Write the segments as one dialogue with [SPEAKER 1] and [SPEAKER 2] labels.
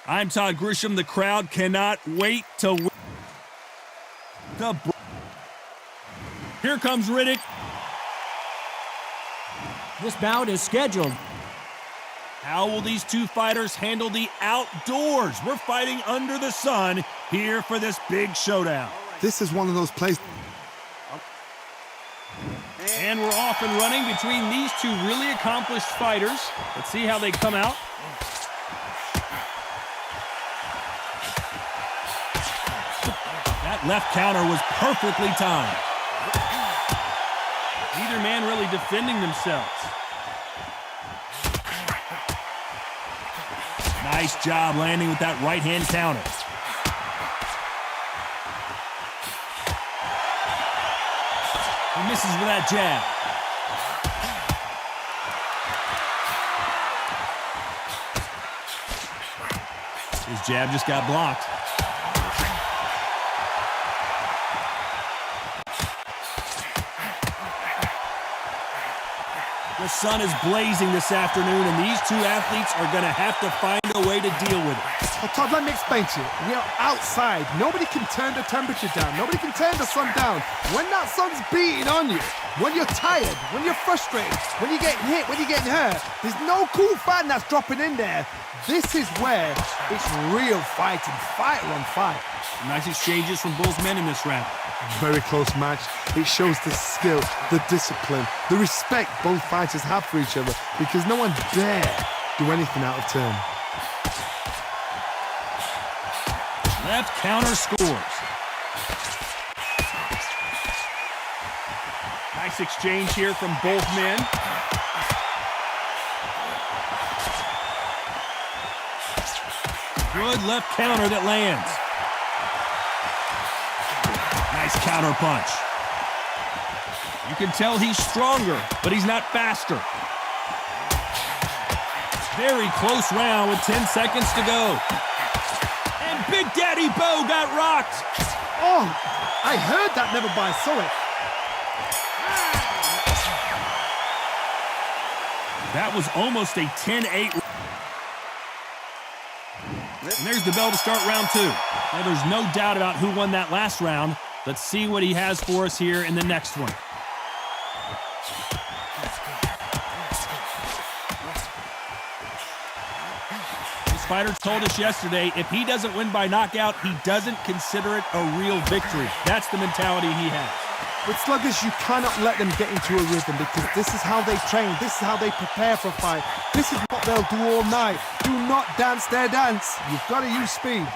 [SPEAKER 1] I'm Todd Grisham. The crowd cannot wait to win. Here comes Riddick.
[SPEAKER 2] This bout is scheduled.
[SPEAKER 1] How will these two fighters handle the outdoors? We're fighting under the sun here for this big showdown.
[SPEAKER 3] This is one of those places.
[SPEAKER 1] And we're off and running between these two really accomplished fighters. Let's see how they come out. That left counter was perfectly timed. Neither man really defending themselves. Nice job landing with that right-hand counter. He misses with that jab. His jab just got blocked. The sun is blazing this afternoon, and these two athletes are going to have to find a way to deal with it.
[SPEAKER 3] Well, Todd, let me explain to you. We are outside. Nobody can turn the temperature down. Nobody can turn the sun down. When that sun's beating on you, when you're tired, when you're frustrated, when you're getting hit, when you're getting hurt, there's no cool fan that's dropping in there. This is where it's real fighting, fighter on fight.
[SPEAKER 1] Nice exchanges from both men in this round.
[SPEAKER 3] Very close match. It shows the skill, the discipline, the respect both fighters have for each other, because no one dare do anything out of turn.
[SPEAKER 1] Left counter scores. Nice exchange here from both men. Good left counter that lands. Nice counter punch. You can tell he's stronger, but he's not faster. Very close round with 10 seconds to go. And Big Daddy BOWE got rocked.
[SPEAKER 3] Oh, I heard that, never by saw it.
[SPEAKER 1] That was almost a 10-8. And there's the bell to start round two. Now, there's no doubt about who won that last round. Let's see what he has for us here in the next one. This fighter told us yesterday, if he doesn't win by knockout, he doesn't consider it a real victory. That's the mentality he has.
[SPEAKER 3] With sluggers, you cannot let them get into a rhythm, because this is how they train, this is how they prepare for a fight. This is what they'll do all night. Do not dance their dance. You've got to use speed.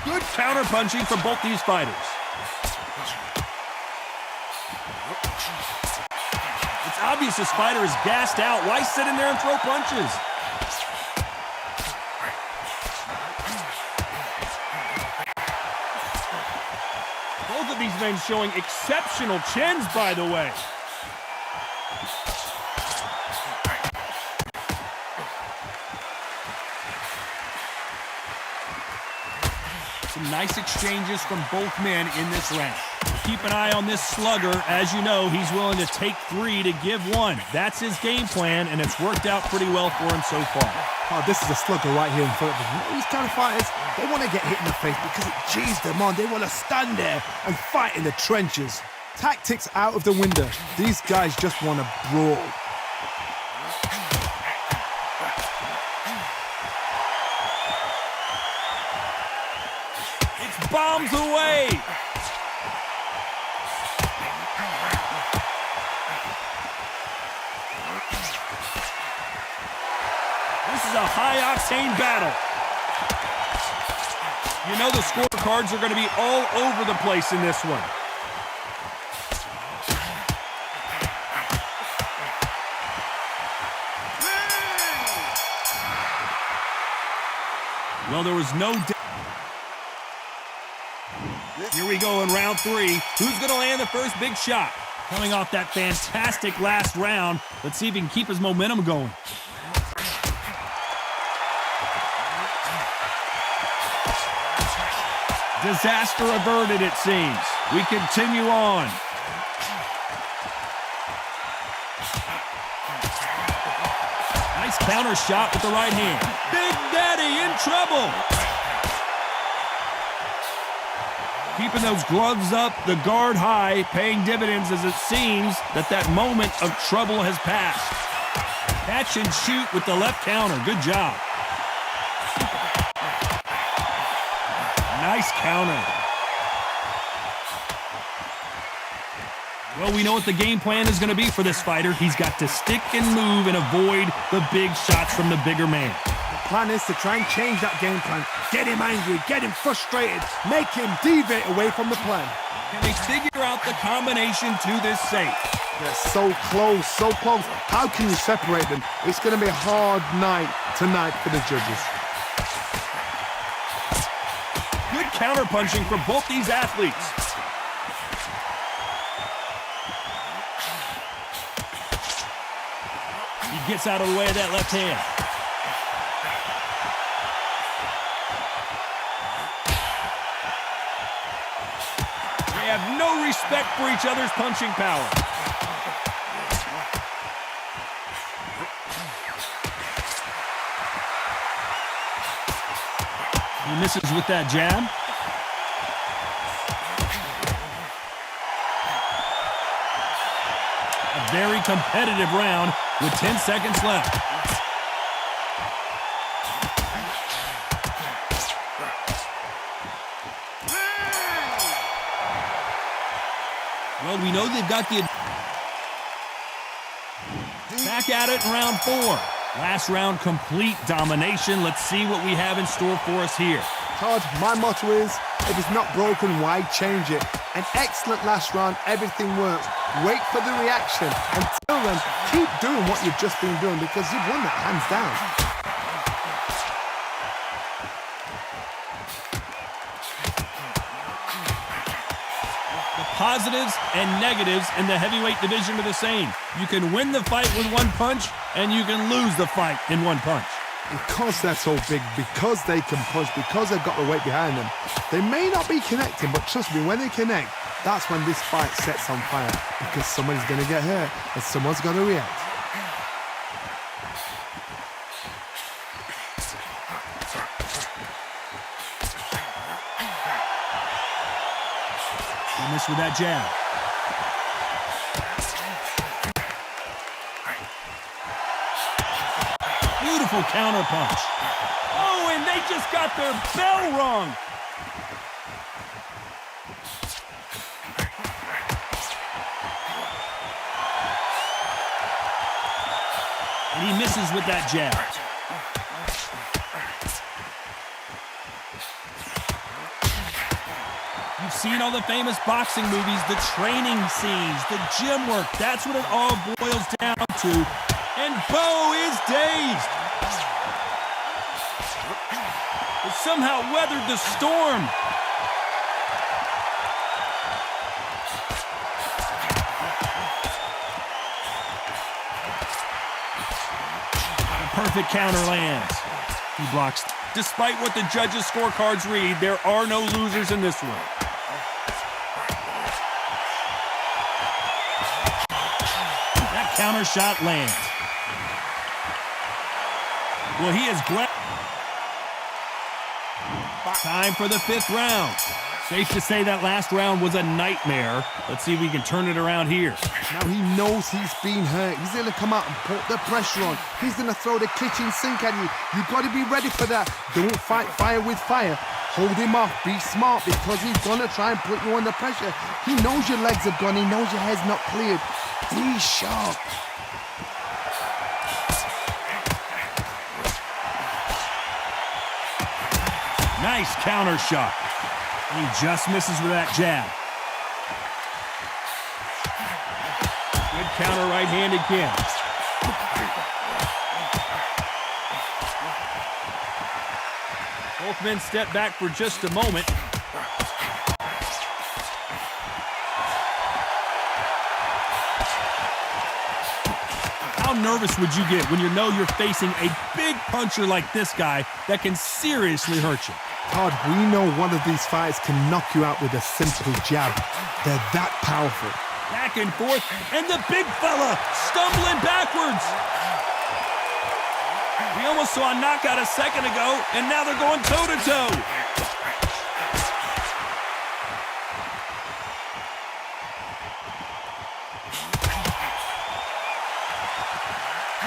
[SPEAKER 1] Good counter punching from both these fighters. It's obvious this fighter is gassed out. Why sit in there and throw punches? Both of these men showing exceptional chins, by the way. Some nice exchanges from both men in this round. Keep an eye on this slugger. As you know, he's willing to take three to give one. That's his game plan, and it's worked out pretty well for him so far.
[SPEAKER 3] Oh, this is a slugger right here in front of us. These kind of fighters, they want to get hit in the face because it cheers them on. They want to stand there and fight in the trenches. Tactics out of the window. These guys just want to brawl.
[SPEAKER 1] It's bombs away. This is a high-octane battle. You know the scorecards are going to be all over the place in this one. Well, there was no doubt. Here we go in round three. Who's going to land the first big shot? Coming off that fantastic last round, let's see if he can keep his momentum going. Disaster averted, it seems. We continue on. Nice Nice counter shot with the right hand. Big Daddy in trouble. Keeping those gloves up, the guard high, paying dividends as it seems that moment of trouble has passed. Catch and shoot with the left counter. Good job. Nice counter. Well, we know what the game plan is going to be for this fighter. He's got to stick and move and avoid the big shots from the bigger man.
[SPEAKER 3] Plan is to try and change that game plan. Get him angry, get him frustrated, make him deviate away from the plan.
[SPEAKER 1] Can they figure out the combination to this safe?
[SPEAKER 3] They're so close, so close. How can you separate them? It's going to be a hard night tonight for the judges.
[SPEAKER 1] Good counter-punching from both these athletes. He gets out of the way of that left hand. They have no respect for each other's punching power. He misses with that jab. A very competitive round with 10 seconds left. Well, we know they've got the... Back at it in round 4. Last round, complete domination. Let's see what we have in store for us here.
[SPEAKER 3] Todd, my motto is, if it's not broken, why change it? An excellent last round, everything works. Wait for the reaction. Until then, keep doing what you've just been doing because you've won that hands down.
[SPEAKER 1] Positives and negatives in the heavyweight division are the same. You can win the fight with one punch, and you can lose the fight in one punch.
[SPEAKER 3] Because they're so big, because they can punch, because they've got the weight behind them, they may not be connecting, but trust me, when they connect, that's when this fight sets on fire. Because someone's going to get hurt, and someone's got to react.
[SPEAKER 1] Miss with that jab. Beautiful counter punch. Oh, and they just got their bell rung. And he misses with that jab. You've seen all the famous boxing movies, the training scenes, the gym work. That's what it all boils down to. And BOWE is dazed. But somehow weathered the storm. The perfect counter lands. He blocks. Despite what the judges' scorecards read, there are no losers in this one. Counter shot lands. Well, he is glad. Time for the 5th round. Safe to say that last round was a nightmare. Let's see if we can turn it around here.
[SPEAKER 3] Now he knows he's been hurt. He's going to come out and put the pressure on. He's going to throw the kitchen sink at you. You've got to be ready for that. Don't fight fire with fire. Hold him off. Be smart because he's going to try and put you under pressure. He knows your legs are gone. He knows your head's not cleared. Be sharp.
[SPEAKER 1] Nice counter shot. He just misses with that jab. Good counter right hand again. Both men step back for just a moment. How nervous would you get when you know you're facing a big puncher like this guy that can seriously hurt you?
[SPEAKER 3] Todd, we know one of these fights can knock you out with a simple jab. They're that powerful.
[SPEAKER 1] Back and forth, and the big fella stumbling backwards. almost saw a knockout a second ago, and now they're going toe-to-toe.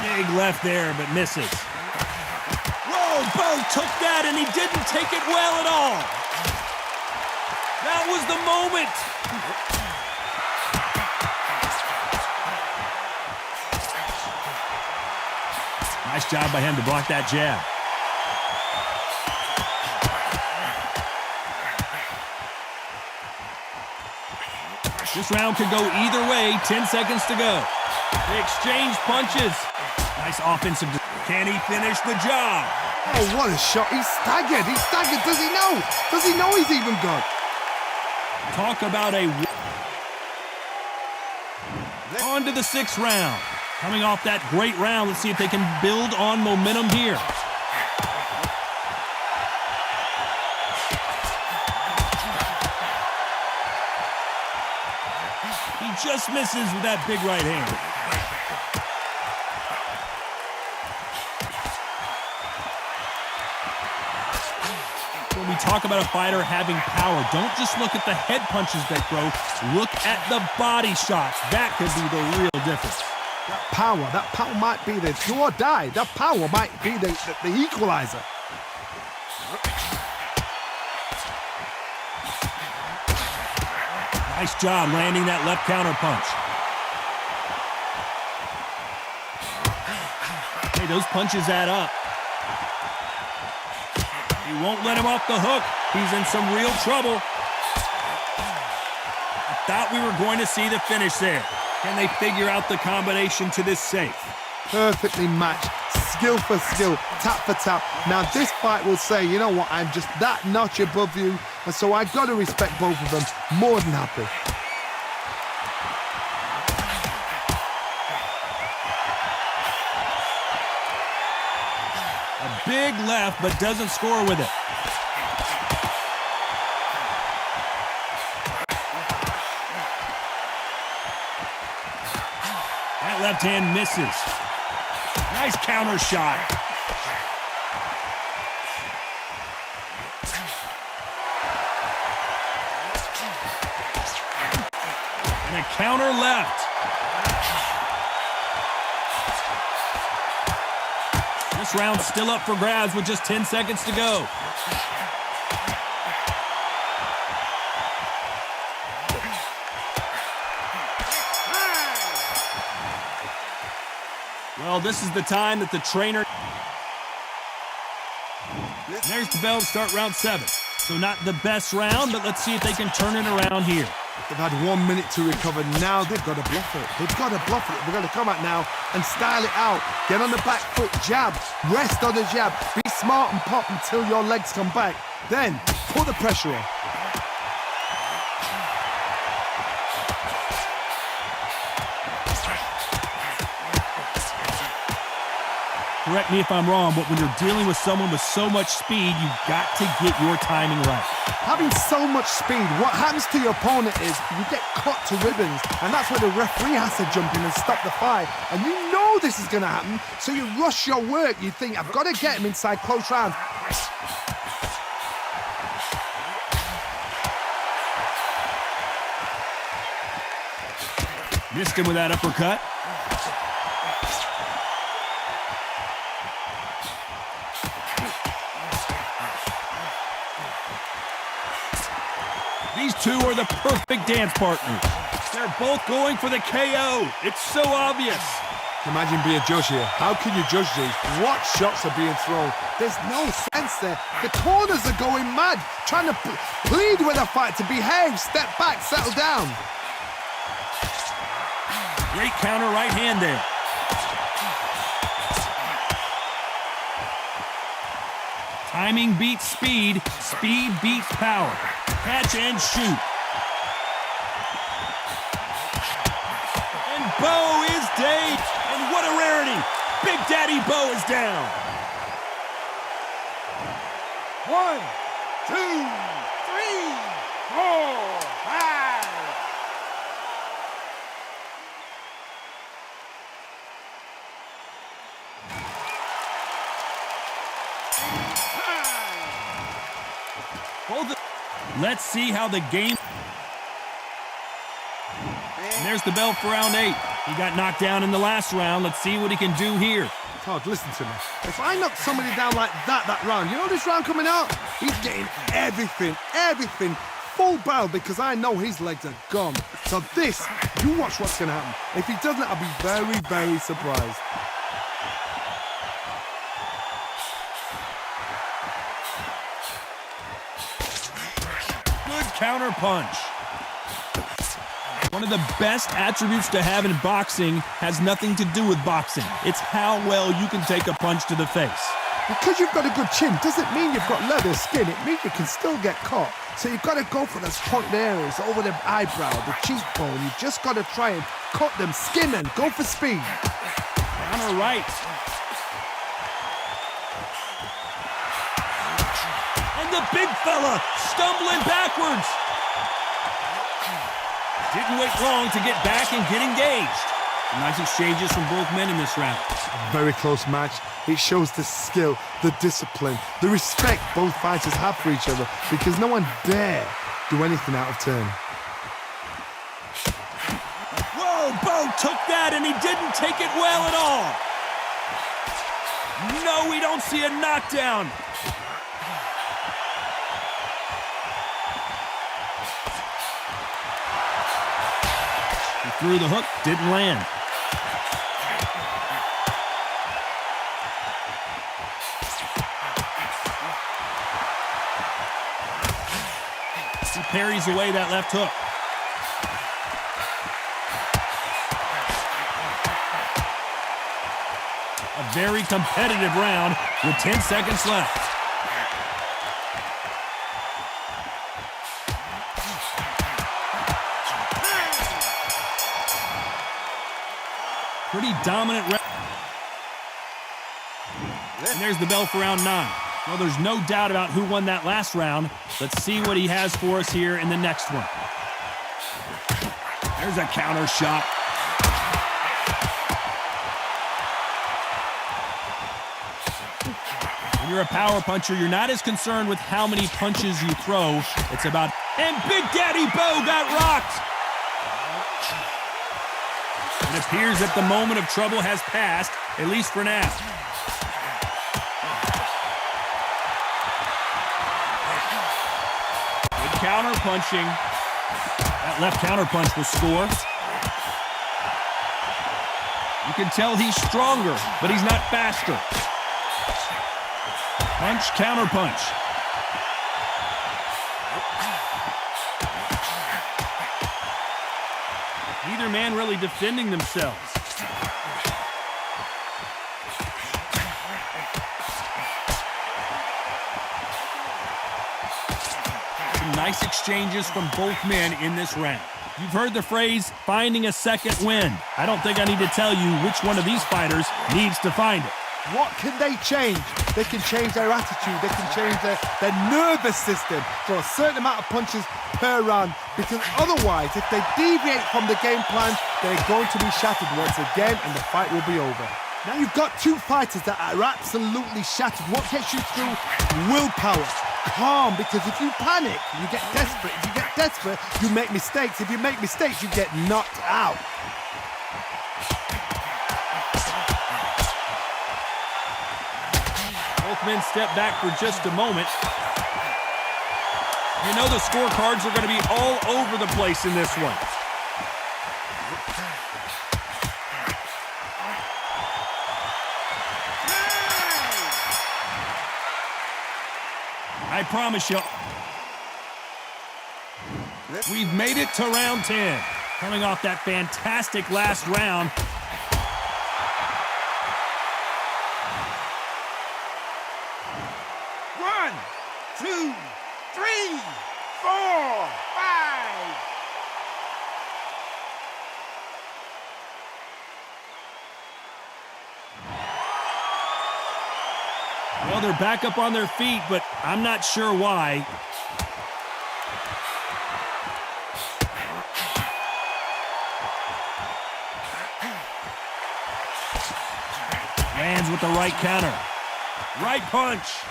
[SPEAKER 1] Big left there, but misses. Whoa, BOWE took that, and he didn't take it well at all. That was the moment. Nice job by him to block that jab. This round could go either way. 10 seconds to go. They exchange punches. Nice offensive. Can he finish the job?
[SPEAKER 3] Oh, what a shot. He's staggered. He's staggered. Does he know? Does he know he's even good?
[SPEAKER 1] Talk about a... On to the 6th round. Coming off that great round, let's see if they can build on momentum here. He just misses with that big right hand. When we talk about a fighter having power, don't just look at the head punches they throw. Look at the body shots. That could be the real difference.
[SPEAKER 3] That power might be the do or die. That power might be the equalizer.
[SPEAKER 1] Nice job landing that left counter punch. Hey, those punches add up. He won't let him off the hook. He's in some real trouble. I thought we were going to see the finish there. Can they figure out the combination to this safe?
[SPEAKER 3] Perfectly matched, skill for skill, tap for tap. Now this fight will say, you know what, I'm just that notch above you, and so I've got to respect both of them. More than happy.
[SPEAKER 1] A big left, but doesn't score with it. Left hand misses. Nice counter shot. And a counter left. This round's still up for grabs with just 10 seconds to go. Well, this is the time that the trainer... There's the bell to start round 7. So not the best round, but let's see if they can turn it around here.
[SPEAKER 3] They've had 1 minute to recover. Now they've got to bluff it. They've got to bluff it. They've got to come out now and style it out. Get on the back foot, jab. Rest on the jab. Be smart and pop until your legs come back. Then put the pressure on.
[SPEAKER 1] Correct me if I'm wrong, but when you're dealing with someone with so much speed, you've got to get your timing right.
[SPEAKER 3] Having so much speed, what happens to your opponent is you get cut to ribbons, and that's where the referee has to jump in and stop the fight. And you know this is going to happen, so you rush your work. You think, I've got to get him inside close round.
[SPEAKER 1] Missed him with that uppercut. These two are the perfect dance partners. They're both going for the KO. It's so obvious.
[SPEAKER 3] Imagine being a judge here. How can you judge these? What shots are being thrown? There's no sense there. The corners are going mad, trying to plead with the fight to behave, step back, settle down.
[SPEAKER 1] Great counter right hand there. Timing beats speed. Speed beats power. Catch and shoot. And BOWE is dead. And what a rarity. Big Daddy BOWE is down.
[SPEAKER 3] 1, 2, 3, 4, 5.
[SPEAKER 1] Let's see how the game... And there's the bell for round 8. He got knocked down in the last round. Let's see what he can do here.
[SPEAKER 3] Todd, listen to me. If I knock somebody down like that round, you know this round coming out? He's getting everything, full barrel, because I know his legs are gone. So this, you watch what's going to happen. If he doesn't, I'll be very, very surprised.
[SPEAKER 1] Good counter punch. One of the best attributes to have in boxing has nothing to do with boxing. It's how well you can take a punch to the face.
[SPEAKER 3] Because you've got a good chin doesn't mean you've got leather skin. It means you can still get caught. So you've got to go for those pointed areas over the eyebrow, the cheekbone. You've just got to try and cut them, skin them, go for speed.
[SPEAKER 1] Counter right. And the big fella stumbling backwards. Didn't wait long to get back and get engaged. Nice exchanges from both men in this round.
[SPEAKER 3] Very close match. It shows the skill, the discipline, the respect both fighters have for each other, because no one dare do anything out of turn.
[SPEAKER 1] Whoa, BOWE took that and he didn't take it well at all. No, we don't see a knockdown. He threw the hook, didn't land. He parries away that left hook. A very competitive round with 10 seconds left. Pretty dominant round. And there's the bell for round 9. Well, there's no doubt about who won that last round. Let's see what he has for us here in the next one. There's a counter shot. When you're a power puncher, you're not as concerned with how many punches you throw. It's about... And Big Daddy BOWE got rocked! It appears that the moment of trouble has passed, at least for now. Good counter punching. That left counter punch will score. You can tell he's stronger, but he's not faster. Punch, counter punch. Neither man really defending themselves. Some nice exchanges from both men in this round. You've heard the phrase, finding a second wind. I don't think I need to tell you which one of these fighters needs to find it.
[SPEAKER 3] What can they change? They can change their attitude. They can change their nervous system for a certain amount of punches per round. Because otherwise, if they deviate from the game plan, they're going to be shattered once again and the fight will be over. Now you've got two fighters that are absolutely shattered. What gets you through? Willpower. Calm, because if you panic, you get desperate. If you get desperate, you make mistakes. If you make mistakes, you get knocked out.
[SPEAKER 1] Both men step back for just a moment. You know the scorecards are going to be all over the place in this one. I promise you, we've made it to round 10. Coming off that fantastic last round.
[SPEAKER 4] One, two, three, 4, 5.
[SPEAKER 1] Well, they're back up on their feet, but I'm not sure why. Lands with the right counter. Right punch.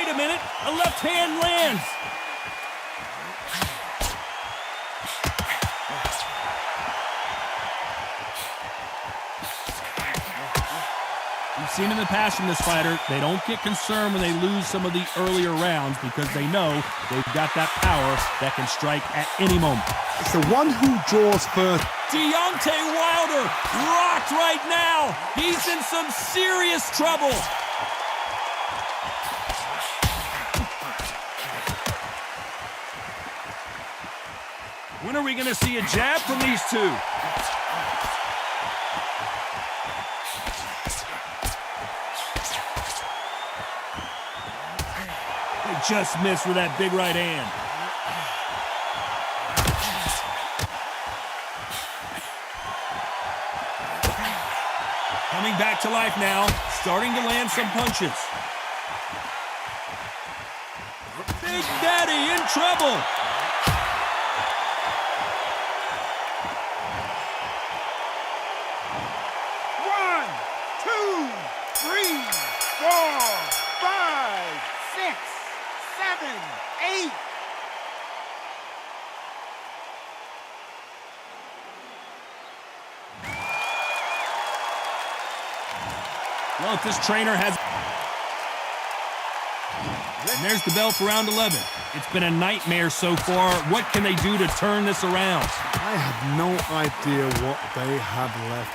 [SPEAKER 1] Wait a minute, a left hand lands. We've seen in the past from this fighter, they don't get concerned when they lose some of the earlier rounds because they know they've got that power that can strike at any moment.
[SPEAKER 3] It's the one who draws first.
[SPEAKER 1] Deontay Wilder rocked right now. He's in some serious trouble. When are we going to see a jab from these two? They just missed with that big right hand. Coming back to life now, starting to land some punches. Big Daddy in trouble.
[SPEAKER 4] One, two, three, four, five, six, seven, eight.
[SPEAKER 1] Well, if this trainer has... And there's the bell for round 11. It's been a nightmare so far. What can they do to turn this around?
[SPEAKER 3] I have no idea what they have left.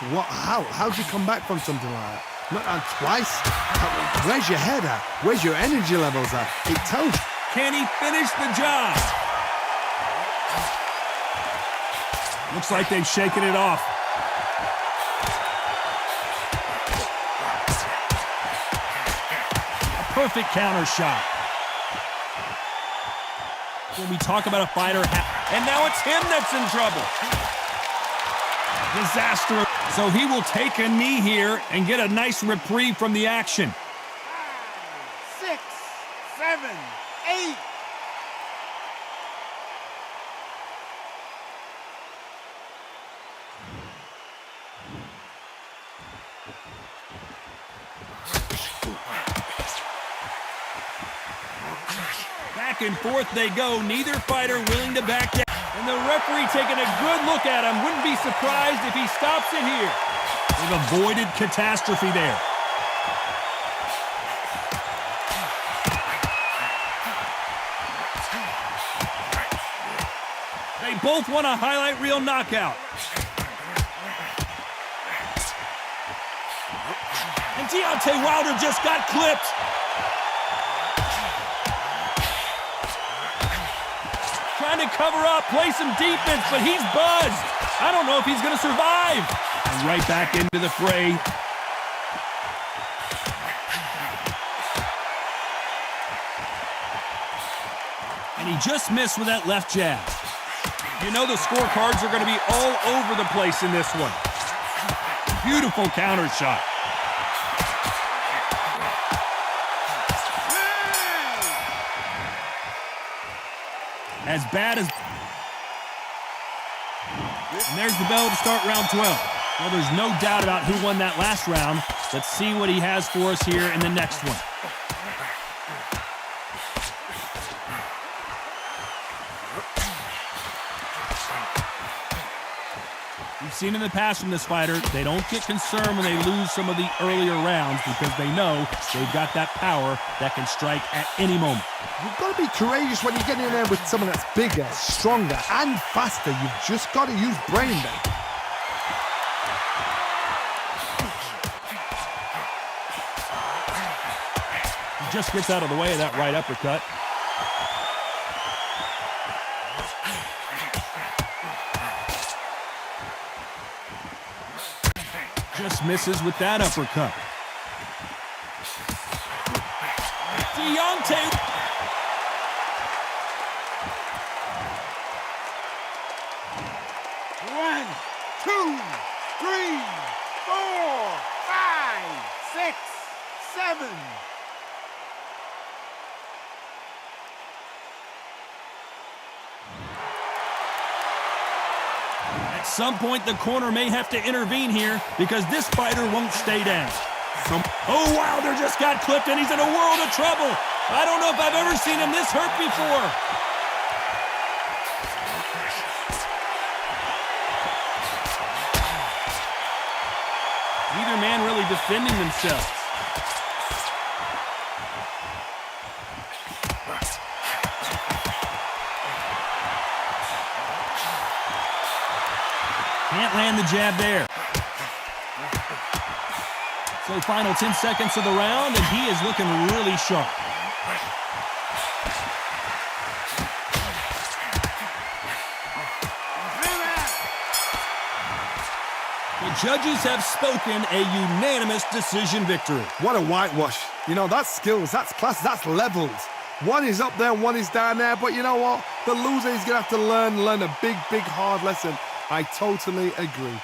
[SPEAKER 3] How'd you come back from something like that? Not twice? Where's your head at? Where's your energy levels at? It tells you.
[SPEAKER 1] Can he finish the job? Looks like they've shaken it off. Perfect counter shot. When we talk about a fighter, and now it's him that's in trouble. Disaster. So he will take a knee here and get a nice reprieve from the action.
[SPEAKER 4] 5, 6, 7, 8.
[SPEAKER 1] Back and forth they go, neither fighter willing to back down. And the referee taking a good look at him. Wouldn't be surprised if he stops it here. They've avoided catastrophe there. They both want a highlight reel knockout. And Deontay Wilder just got clipped. Trying to cover up, play some defense, but he's buzzed. I don't know if he's going to survive. And right back into the fray. And he just missed with that left jab. You know the scorecards are going to be all over the place in this one. Beautiful counter shot. As bad as... And there's the bell to start round 12. Well, there's no doubt about who won that last round. Let's see what he has for us here in the next one. We've seen in the past from this fighter, they don't get concerned when they lose some of the earlier rounds because they know they've got that power that can strike at any moment.
[SPEAKER 3] You've got to be courageous when you get in there with someone that's bigger, stronger, and faster. You've just got to use brain then.
[SPEAKER 1] He just gets out of the way of that right uppercut. Just misses with that uppercut. Deontay.
[SPEAKER 4] One, two, three, four, five, six, seven.
[SPEAKER 1] At some point, the corner may have to intervene here because this fighter won't stay down. Oh, Wilder just got clipped and he's in a world of trouble. I don't know if I've ever seen him this hurt before. Neither man really defending themselves. Can't land the jab there. So final 10 seconds of the round, and he is looking really sharp. The judges have spoken, a unanimous decision victory.
[SPEAKER 3] What a whitewash. You know, that's skills, that's class, that's levels. One is up there, one is down there, but you know what? The loser is going to have to learn a big, hard lesson. I totally agree.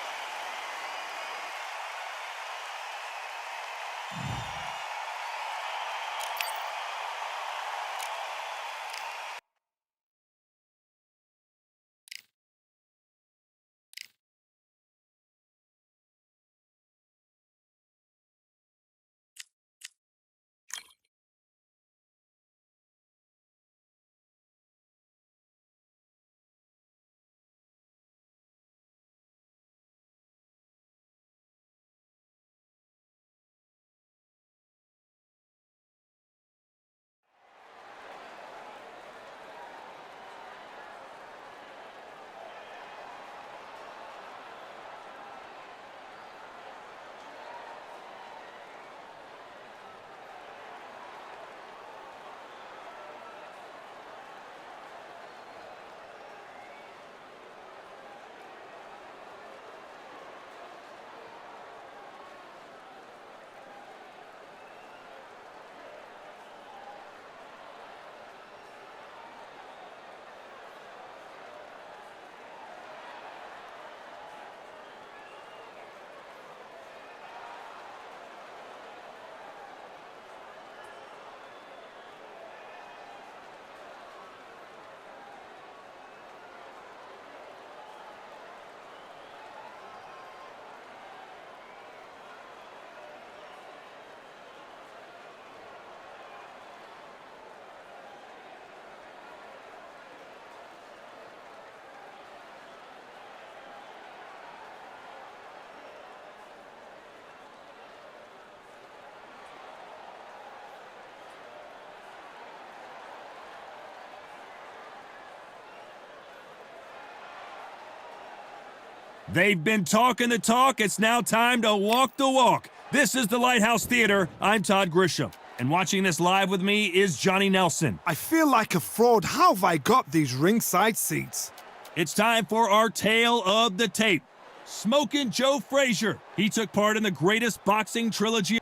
[SPEAKER 1] They've been talking the talk. It's now time to walk the walk. This is the Lighthouse Theater. I'm Todd Grisham. And watching this live with me is Johnny Nelson.
[SPEAKER 3] I feel like a fraud. How have I got these ringside seats?
[SPEAKER 1] It's time for our tale of the tape. Smokin' Joe Frazier. He took part in the greatest boxing trilogy.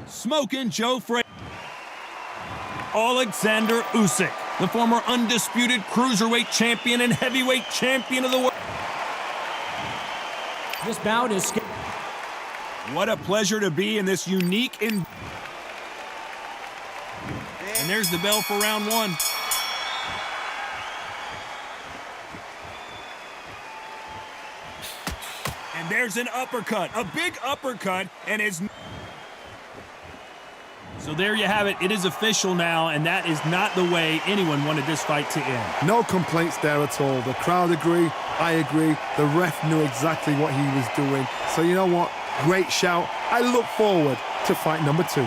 [SPEAKER 1] Smokin' Joe Frazier. Alexander Usyk, the former undisputed cruiserweight champion and heavyweight champion of the world.
[SPEAKER 2] This bout is scheduled.
[SPEAKER 1] What a pleasure to be in this unique and there's the bell for round one. And there's an uppercut, a big uppercut, and it's... So there you have it. It is official now, and that is not the way anyone wanted this fight to end.
[SPEAKER 3] No complaints there at all. The crowd agree, I agree. The ref knew exactly what he was doing. So you know what? Great shout. I look forward to fight number 2.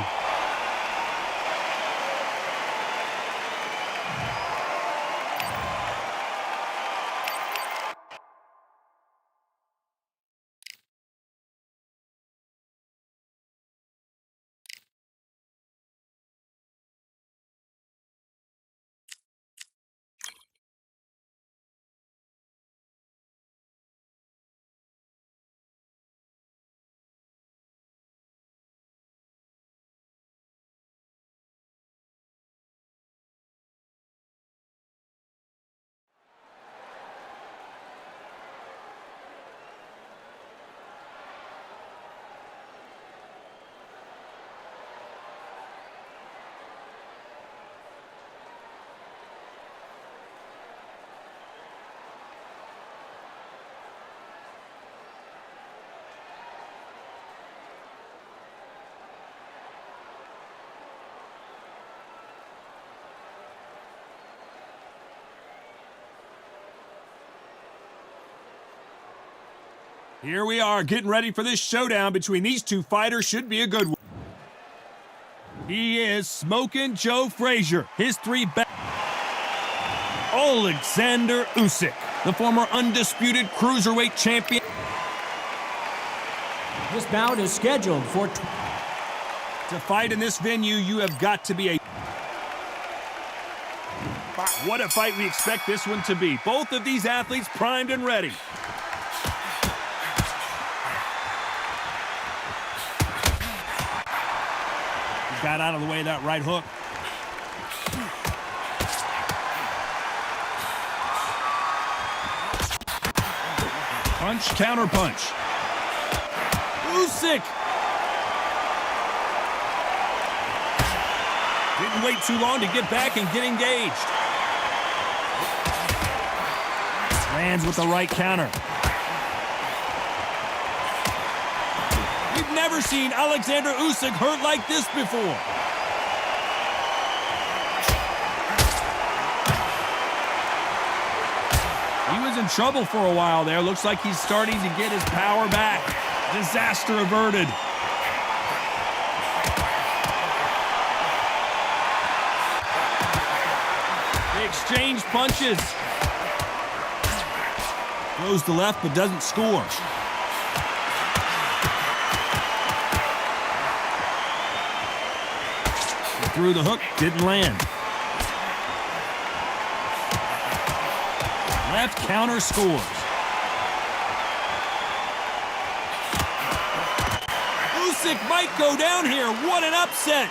[SPEAKER 1] Here we are, getting ready for this showdown between these two fighters. Should be a good one. He is Smokin' Joe Frazier. His three back. Alexander Usyk, the former undisputed cruiserweight champion.
[SPEAKER 2] This bout is scheduled for...
[SPEAKER 1] To fight in this venue, you have got to be a... What a fight we expect this one to be. Both of these athletes primed and ready. Got out of the way of that right hook. Punch, counter punch. Usyk. Didn't wait too long to get back and get engaged. Lands with the right counter. We've never seen Alexander Usyk hurt like this before. He was in trouble for a while there. Looks like he's starting to get his power back. Disaster averted. They exchange punches. Throws the left but doesn't score. Threw the hook, didn't land. Left counter scores. Usyk might go down here. What an upset.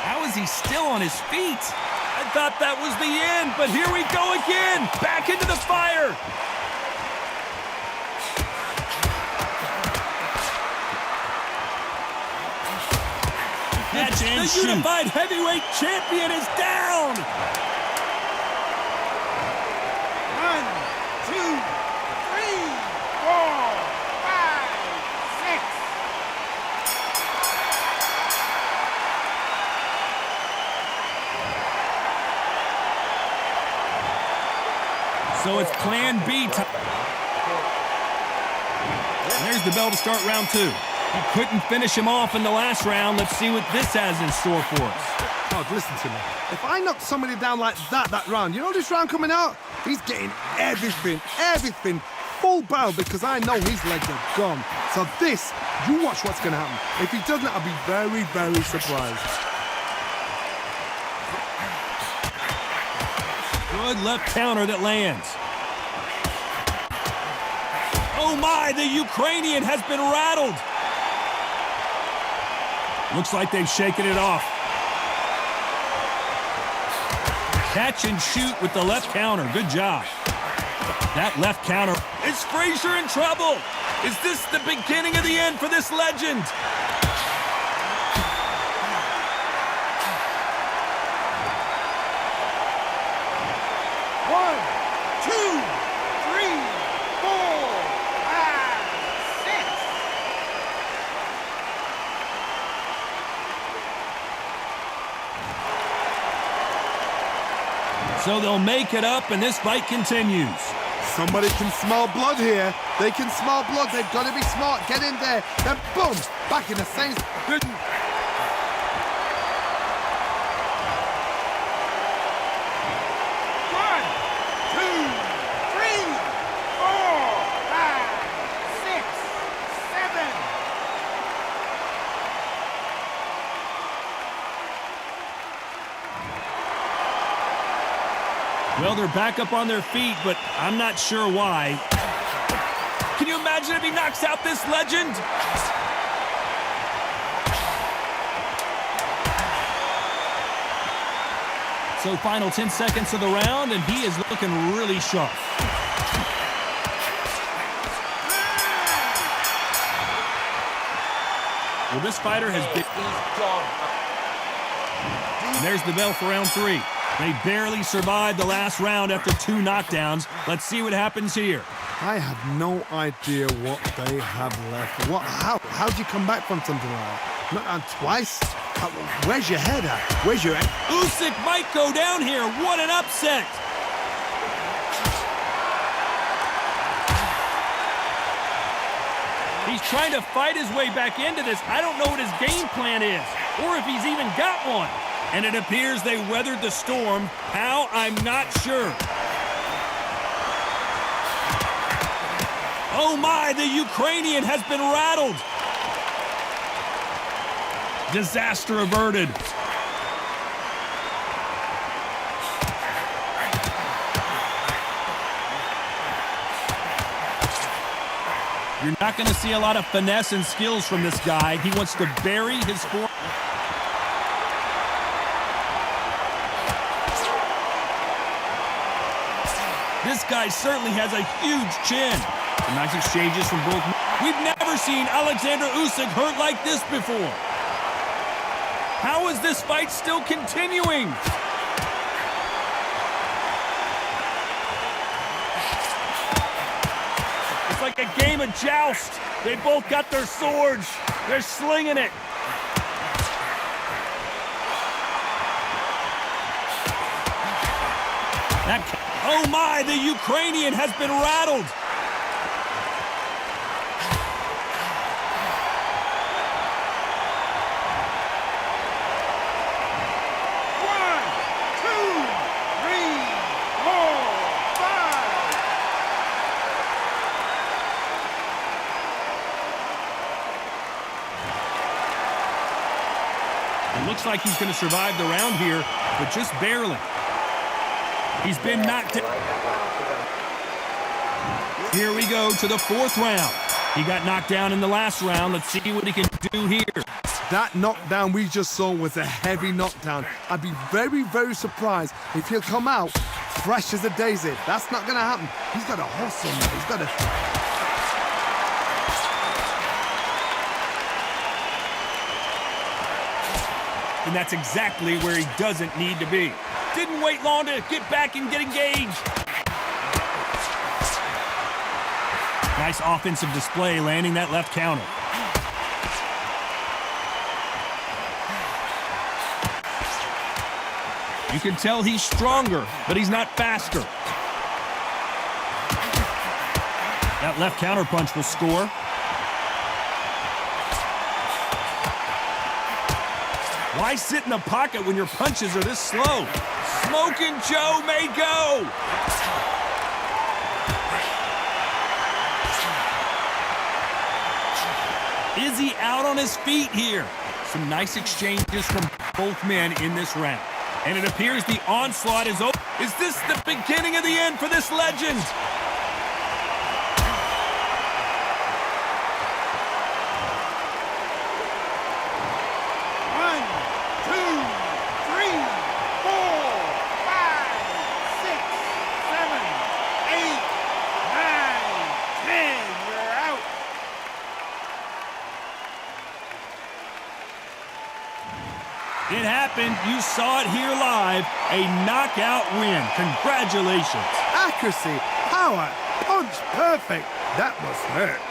[SPEAKER 1] How is he still on his feet? I thought that was the end, but here we go again. Back into the fire. Catch and shoot. The unified heavyweight champion is down.
[SPEAKER 4] 1, 2, 3, 4, 5, 6.
[SPEAKER 1] So it's plan B time. There's the bell to start round 2. He couldn't finish him off in the last round. Let's see what this has in store for us.
[SPEAKER 3] God, listen to me. If I knock somebody down like that round, you know this round coming out? He's getting everything, full barrel, because I know his legs are gone. So this, you watch what's going to happen. If he doesn't, I'll be very, very surprised.
[SPEAKER 1] Good left counter that lands. Oh my, the Ukrainian has been rattled. Looks like they've shaken it off. Catch and shoot with the left counter. Good job. That left counter. Is Frazier in trouble? Is this the beginning of the end for this legend?
[SPEAKER 4] 1, 2, 3, 4, 5, 6.
[SPEAKER 1] So they'll make it up, and this fight continues.
[SPEAKER 3] Somebody can smell blood here. They can smell blood. They've got to be smart. Get in there. Then boom, back in the same. Good.
[SPEAKER 4] 6, 7.
[SPEAKER 1] Well, they're back up on their feet, but I'm not sure why. Can you imagine if he knocks out this legend? So final 10 seconds of the round, and he is looking really sharp. Well, this fighter has been... And there's the bell for round 3. They barely survived the last round after 2 knockdowns. Let's see what happens here.
[SPEAKER 3] I have no idea what they have left. How do you come back from something like that? Not twice? Where's your head at? Where's your...
[SPEAKER 1] Usyk might go down here. What an upset. He's trying to fight his way back into this. I don't know what his game plan is, or if he's even got one. And it appears they weathered the storm. How? I'm not sure. Oh my, the Ukrainian has been rattled. Disaster averted. You're not going to see a lot of finesse and skills from this guy. He wants to bury his form. This guy certainly has a huge chin. Some nice exchanges from both. We've never seen Alexander Usyk hurt like this before. How is this fight still continuing? It's like a game of joust. They both got their swords. They're slinging it. Oh my, the Ukrainian has been rattled.
[SPEAKER 4] One, two, three, four, five.
[SPEAKER 1] It looks like he's going to survive the round here, but just barely. He's been knocked down. Here we go to the fourth round. He got knocked down in the last round. Let's see what he can do here.
[SPEAKER 3] That knockdown we just saw was a heavy knockdown. I'd be very, very surprised if he'll come out fresh as a daisy. That's not going to happen. He's got to hustle, man. He's got to...
[SPEAKER 1] And that's exactly where he doesn't need to be. Didn't wait long to get back and get engaged. Nice offensive display, landing that left counter. You can tell he's stronger, but he's not faster. That left counter punch will score. Why sit in the pocket when your punches are this slow? Smoking Joe may go. Is he out on his feet here? Some nice exchanges from both men in this round. And it appears the onslaught is over. Is this the beginning of the end for this legend? It happened. You saw it here live. A knockout win. Congratulations.
[SPEAKER 3] Accuracy, power, punch, perfect. That must hurt.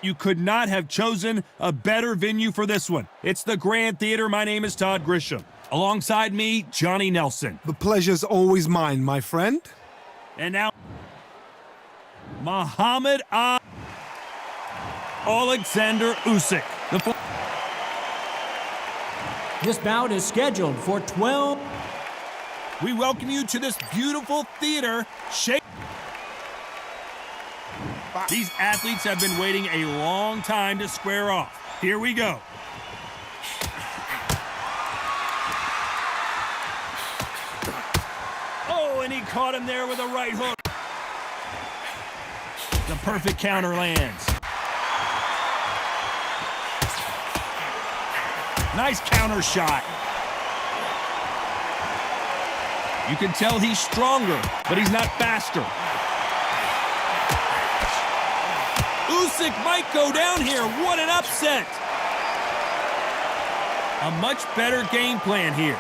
[SPEAKER 1] You could not have chosen a better venue for this one. It's the Grand Theater. My name is Todd Grisham. Alongside me, Johnny Nelson.
[SPEAKER 3] The pleasure's always mine, my friend.
[SPEAKER 1] And now, Muhammad Alexander Usyk.
[SPEAKER 2] This bout is scheduled for 12.
[SPEAKER 1] We welcome you to this beautiful theater. These athletes have been waiting a long time to square off. Here we go. Oh, and he caught him there with a right hook. The perfect counter lands. Nice counter shot. You can tell he's stronger, but he's not faster. Usyk might go down here. What an upset. A much better game plan here.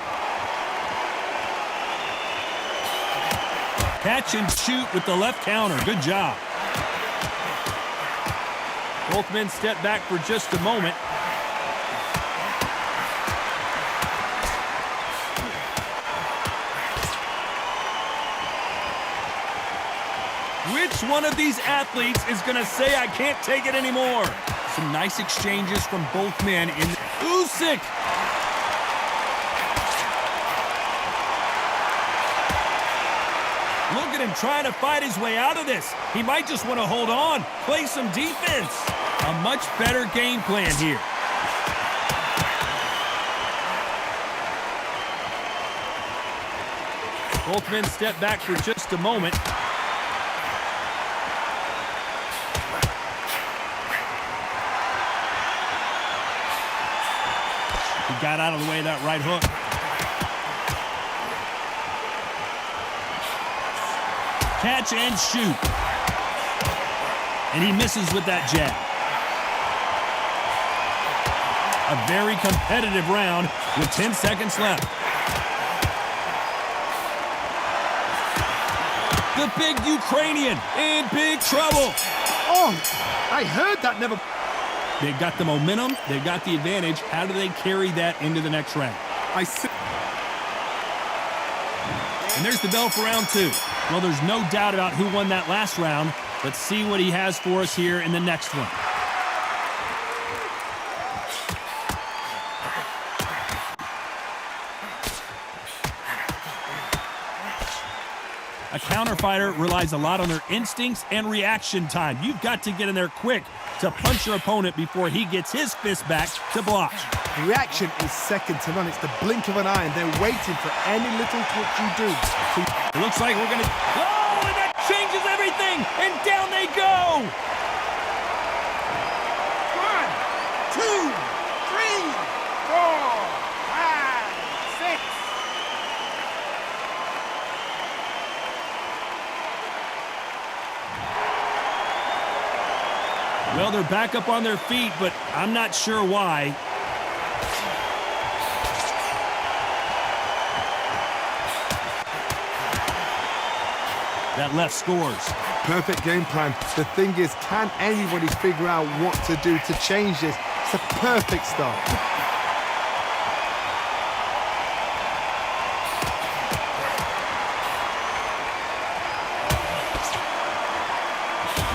[SPEAKER 1] Catch and shoot with the left counter. Good job. Both men step back for just a moment. Which one of these athletes is going to say, I can't take it anymore? Some nice exchanges from both men in Usyk. Look at him trying to fight his way out of this. He might just want to hold on, play some defense. A much better game plan here. Both men step back for just a moment. He got out of the way of that right hook. Catch and shoot. And he misses with that jab. A very competitive round with 10 seconds left. The big Ukrainian in big trouble.
[SPEAKER 3] Oh, I heard that never...
[SPEAKER 1] They've got the momentum, they've got the advantage. How do they carry that into the next round? And there's the bell for round two. Well, there's no doubt about who won that last round. Let's see what he has for us here in the next one. A counter fighter relies a lot on their instincts and reaction time. You've got to get in there quick to punch your opponent before he gets his fist back to block.
[SPEAKER 3] The reaction is second to none. It's the blink of an eye, and they're waiting for any little twitch you do.
[SPEAKER 1] It looks like we're gonna... Oh, and that changes everything! And down they go!
[SPEAKER 4] 1, 2, 3, 4, 5, 6.
[SPEAKER 1] Well, they're back up on their feet, but I'm not sure why. That left scores.
[SPEAKER 3] Perfect game plan. The thing is, can anybody figure out what to do to change this? It's a perfect start.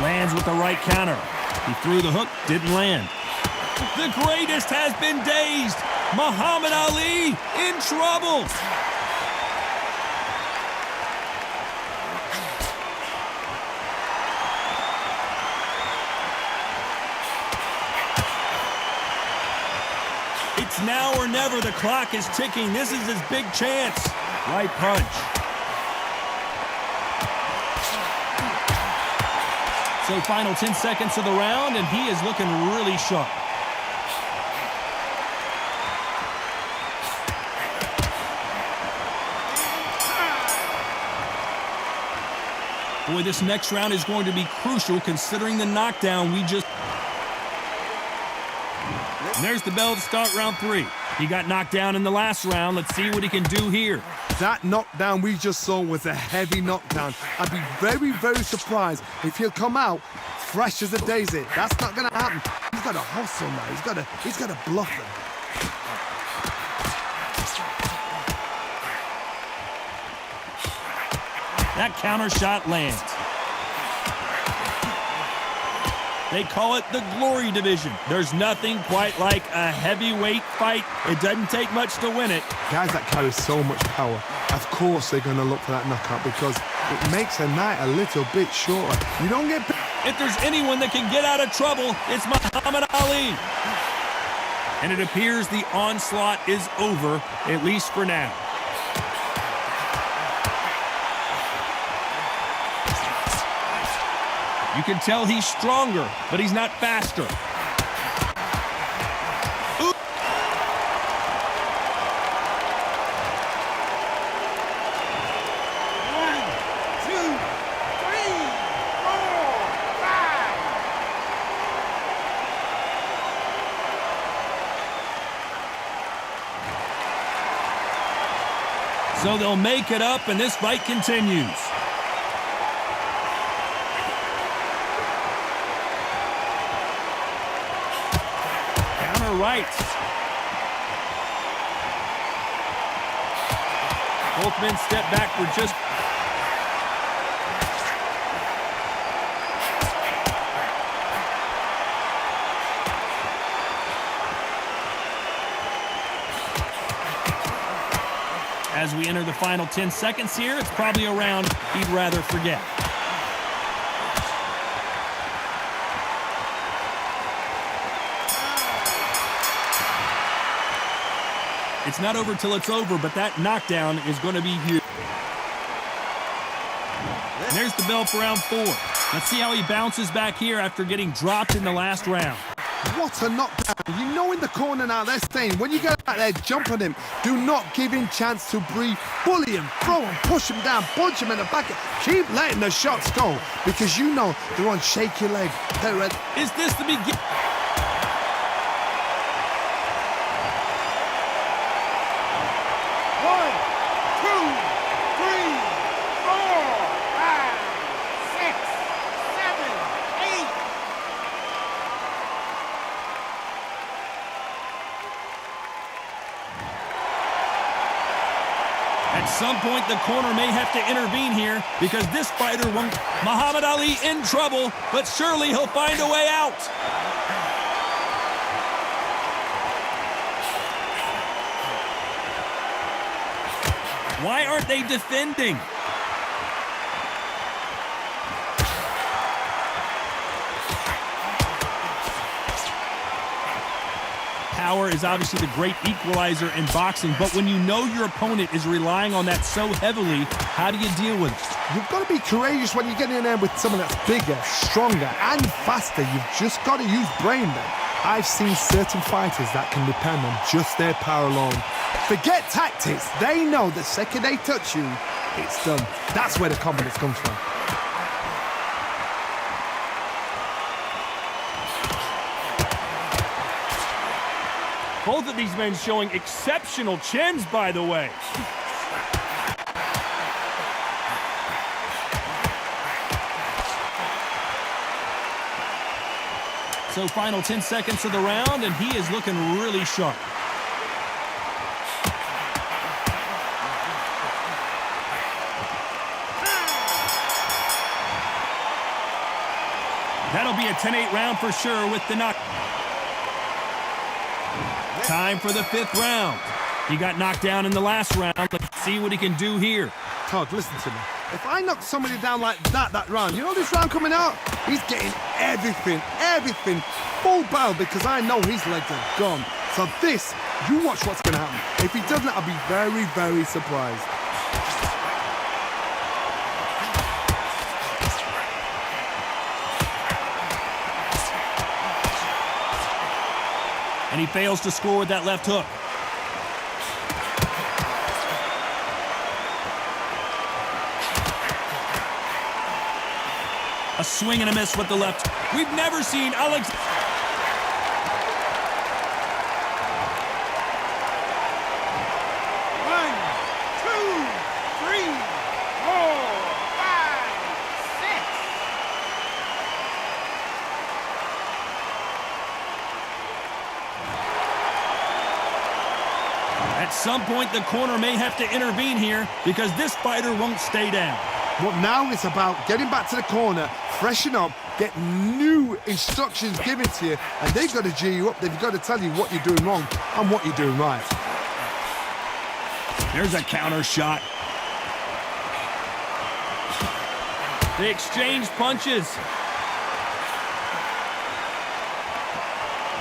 [SPEAKER 1] Lands with the right counter. He threw the hook, didn't land. The greatest has been dazed. Muhammad Ali in trouble. It's now or never. The clock is ticking. This is his big chance. Right punch. So final 10 seconds of the round, and he is looking really sharp. Boy, this next round is going to be crucial considering the knockdown we just... And there's the bell to start round three. He got knocked down in the last round. Let's see what he can do here.
[SPEAKER 3] That knockdown we just saw was a heavy knockdown. I'd be very, very surprised if he'll come out fresh as a daisy. That's not gonna happen. He's got to hustle now. He's got to bluff them.
[SPEAKER 1] That counter shot lands. They call it the glory division. There's nothing quite like a heavyweight fight. It doesn't take much to win it.
[SPEAKER 3] Guys that carry so much power, of course they're going to look for that knockout because it makes a night a little bit shorter. You don't get...
[SPEAKER 1] If there's anyone that can get out of trouble, it's Muhammad Ali. And it appears the onslaught is over, at least for now. You can tell he's stronger, but he's not faster. Ooh.
[SPEAKER 4] 1, 2, 3, 4, 5.
[SPEAKER 1] So they'll make it up, and this fight continues. Right. Both men step back for just... As we enter the final 10 seconds here, it's probably a round he'd rather forget. It's not over till it's over, but that knockdown is going to be huge. And there's the bell for round 4. Let's see how he bounces back here after getting dropped in the last round.
[SPEAKER 3] What a knockdown. You know in the corner now, they're saying, when you get out there, jump on him. Do not give him chance to breathe. Bully him, throw him, push him down, punch him in the back. Keep letting the shots go because you know they're on shaky leg.
[SPEAKER 1] Is this the beginning? At some point, the corner may have to intervene here because this fighter won't. Muhammad Ali in trouble, but surely he'll find a way out. Why aren't they defending? Power is obviously the great equalizer in boxing, but when you know your opponent is relying on that so heavily, how do you deal with it?
[SPEAKER 3] You've got to be courageous when you get in there with someone that's bigger, stronger, and faster. You've just got to use brain then. I've seen certain fighters that can depend on just their power alone. Forget tactics. They know the second they touch you, it's done. That's where the confidence comes from.
[SPEAKER 1] Both of these men showing exceptional chins, by the way. So final 10 seconds of the round, and he is looking really sharp. That'll be a 10-8 round for sure with the knock. Time for the 5th round. He got knocked down in the last round. Let's see what he can do here.
[SPEAKER 3] Todd, listen to me. If I knock somebody down like that round, you know this round coming out? He's getting everything, full barrel because I know his legs are gone. So this, you watch what's going to happen. If he doesn't, I'll be very, very surprised.
[SPEAKER 1] And he fails to score with that left hook. A swing and a miss with the left. We've never seen Alex. At some point, the corner may have to intervene here because this fighter won't stay down.
[SPEAKER 3] But now it's about getting back to the corner, freshen up, get new instructions given to you, and they've got to G you up. They've got to tell you what you're doing wrong and what you're doing right.
[SPEAKER 1] There's a counter shot. They exchange punches.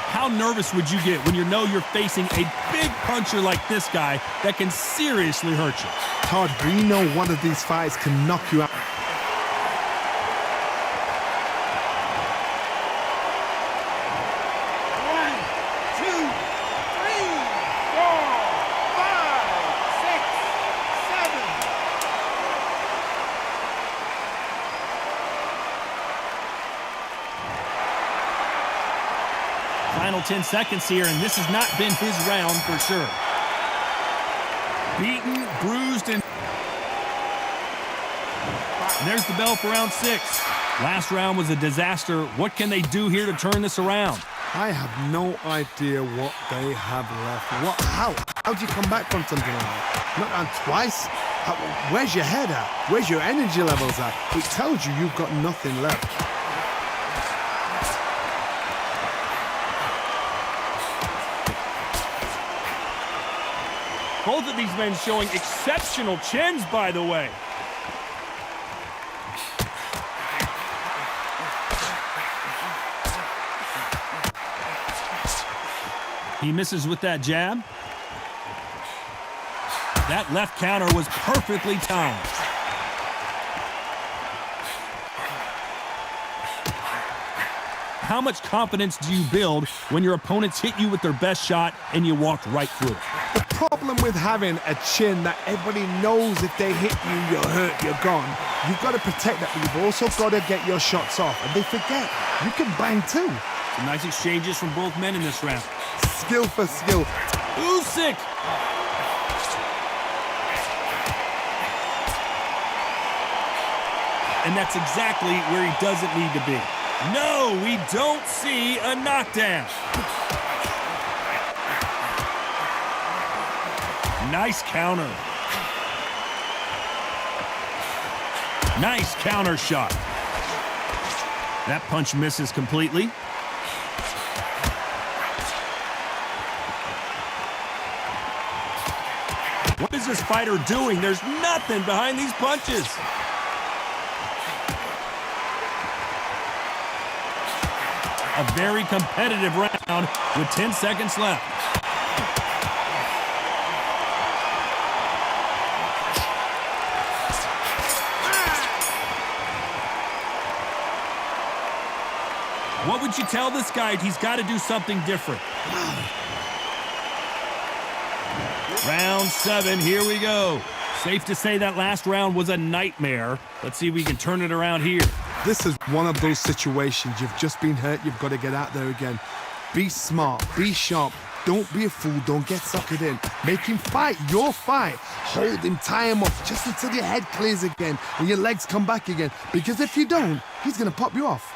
[SPEAKER 1] How nervous would you get when you know you're facing a big puncher like this guy that can seriously hurt you?
[SPEAKER 3] Todd, we know one of these fights can knock you out.
[SPEAKER 4] One, two, three, four, five, six, seven.
[SPEAKER 1] Final 10 seconds here, and this has not been his round for sure. Beaten, bruised, and there's the bell for round 6. Last round was a disaster. What can they do here to turn this around?
[SPEAKER 3] I have no idea what they have left. How do you come back from something like that? Not on twice? Where's your head at? Where's your energy levels at? It tells you you've got nothing left.
[SPEAKER 1] Both of these men showing exceptional chins, by the way. He misses with that jab. That left counter was perfectly timed. How much confidence do you build when your opponents hit you with their best shot and you walked right through it?
[SPEAKER 3] The problem with having a chin that everybody knows if they hit you, you're hurt, you're gone. You've got to protect that, but you've also got to get your shots off. And they forget, you can bang too.
[SPEAKER 1] Some nice exchanges from both men in this round.
[SPEAKER 3] Skill for skill.
[SPEAKER 1] USYK! And that's exactly where he doesn't need to be. No, we don't see a knockdown. Nice counter. Nice counter shot. That punch misses completely. What is this fighter doing? There's nothing behind these punches. A very competitive round with 10 seconds left. What would you tell this guy? He's got to do something different. Round 7, here we go. Safe to say that last round was a nightmare. Let's see if we can turn it around here.
[SPEAKER 3] This is one of those situations. You've just been hurt. You've got to get out there again. Be smart. Be sharp. Don't be a fool. Don't get suckered in. Make him fight your fight. Hold him. Tie him off just until your head clears again and your legs come back again. Because if you don't, he's going to pop you off.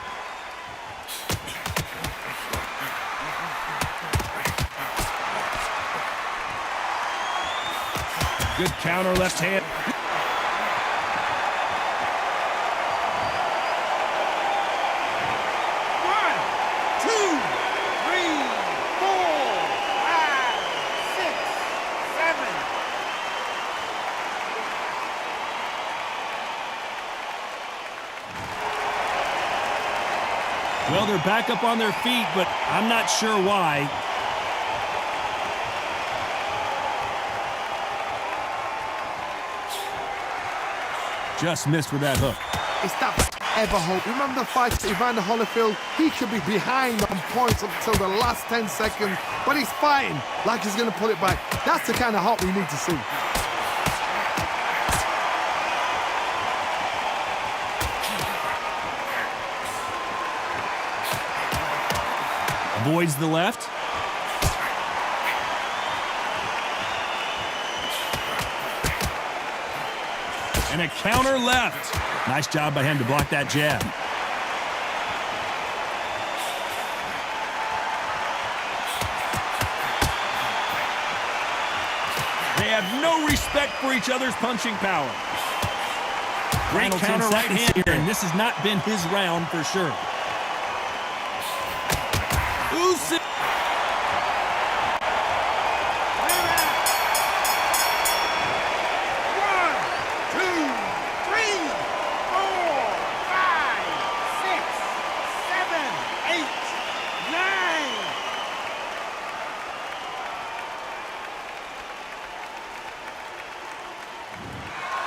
[SPEAKER 1] Good counter left hand.
[SPEAKER 4] One, two, three, four, five, six, seven.
[SPEAKER 1] Well, they're back up on their feet, but I'm not sure why. Just missed with that hook.
[SPEAKER 3] It's that ever hope. Remember the fight to Evander Holyfield? He could be behind on points until the last 10 seconds, but he's fighting like he's going to pull it back. That's the kind of hope we need to see.
[SPEAKER 1] Avoids the left. And a counter left. Nice job by him to block that jab. have no respect for each other's punching power. Great counter right hand here, and this has not been his round for sure. USYK.